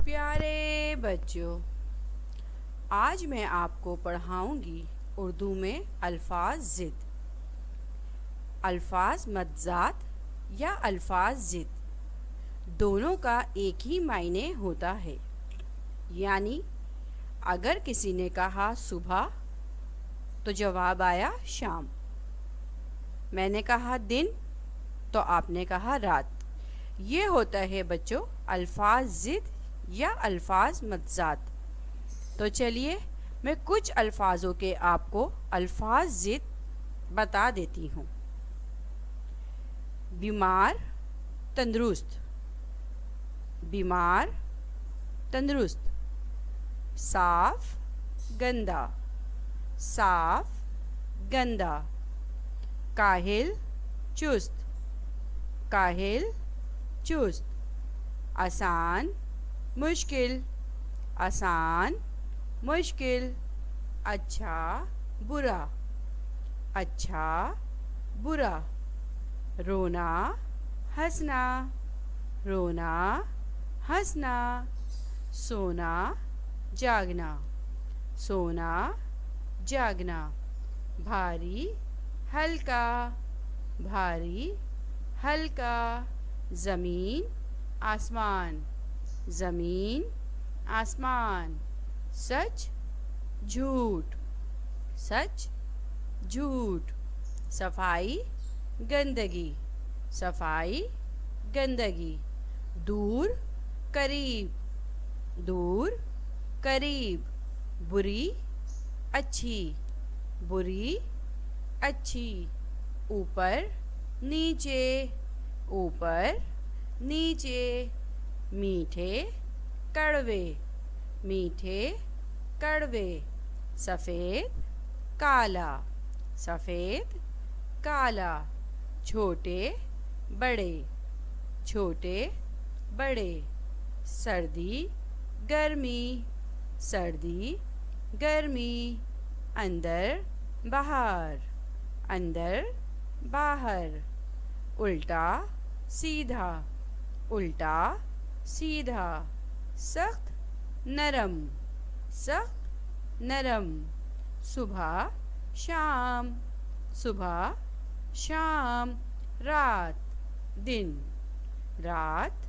प्यारे बच्चों, आज मैं आपको पढ़ाऊंगी उर्दू में अल्फाज ज़िद। अल्फाज मज्जात या अल्फाज ज़िद दोनों का एक ही मायने होता है। यानी अगर किसी ने कहा सुबह तो जवाब आया शाम। मैंने कहा दिन तो आपने कहा रात। ये होता है बच्चों अल्फाज ज़िद या अल्फाज मज्जात। तो चलिए मैं कुछ अल्फाजों के आपको अल्फाज ज़िद बता देती हूँ। बीमार तंदुरुस्त, बीमार तंदुरुस्त। साफ गंदा, साफ गंदा। काहिल चुस्त, काहिल चुस्त। आसान मुश्किल, आसान मुश्किल। अच्छा बुरा, अच्छा बुरा। रोना हंसना, रोना हंसना। सोना जागना, सोना जागना। भारी हल्का, भारी हल्का। ज़मीन आसमान, ज़मीन आसमान। सच झूठ, सच झूठ। सफाई गंदगी, सफाई गंदगी। दूर करीब, दूर करीब। बुरी अच्छी, बुरी अच्छी। ऊपर नीचे, ऊपर नीचे। मीठे कड़वे, मीठे कड़वे। सफ़ेद काला, सफ़ेद काला। छोटे बड़े, छोटे बड़े। सर्दी गर्मी, सर्दी गर्मी। अंदर बाहर, अंदर बाहर। उल्टा सीधा, उल्टा सीधा। सख्त नरम, सख्त नरम। सुबह शाम, सुबह शाम। रात दिन, रात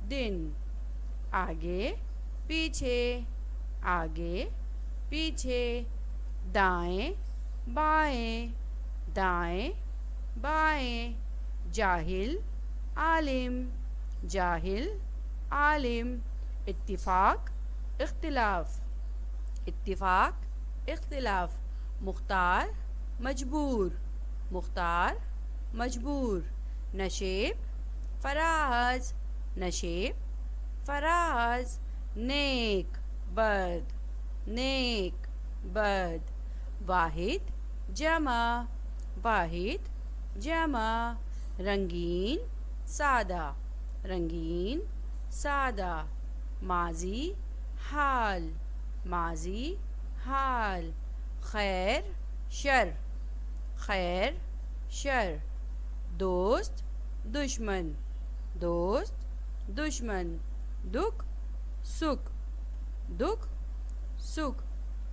दिन। आगे पीछे, आगे पीछे। दाएं बाएं, दाएं बाएं। जाहिल आलिम, जाहिल आलिम। इत्तिफाक इख्तिलाफ, इत्तिफाक इख्तिलाफ। मुख्तार मजबूर, मुख्तार मजबूर। नशेब फराज, नशेब फराज। नेक बद, नेक बद। वाहिद जमा, वाहिद जमा। रंगीन सादा, रंगीन सादा। माजी हाल, माजी हाल। खैर शर, खैर शर। दोस्त दुश्मन, दोस्त दुश्मन। दुख सुख, दुख सुख।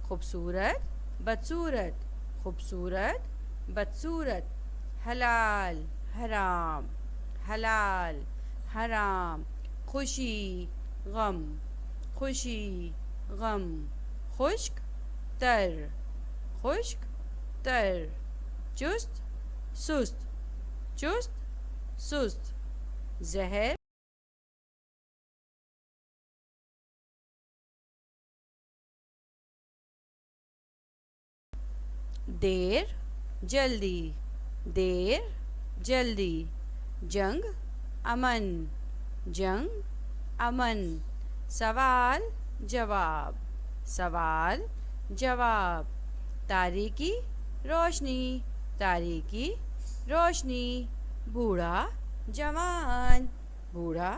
खूबसूरत बदसूरत, खूबसूरत बदसूरत। हलाल हराम, हलाल हराम। खुशी गम, खुशी गम। खुश्क तर, खुश्क तर। चुस्त सुस्त, चुस्त सुस्त। जहर देर जल्दी, देर जल्दी। जंग अमन, जंग अमन। सवाल जवाब, सवाल जवाब। तारीकी रोशनी, तारीकी रोशनी। बूढ़ा जवान, बूढ़ा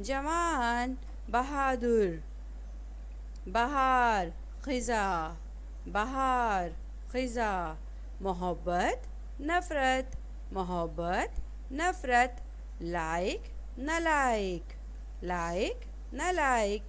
जवान। बहादुर बहार ख़िज़ा, बहार ख़िज़ा। मोहब्बत नफ़रत, मोहब्बत नफ़रत। लाइक नालायक, लाइक नालायक।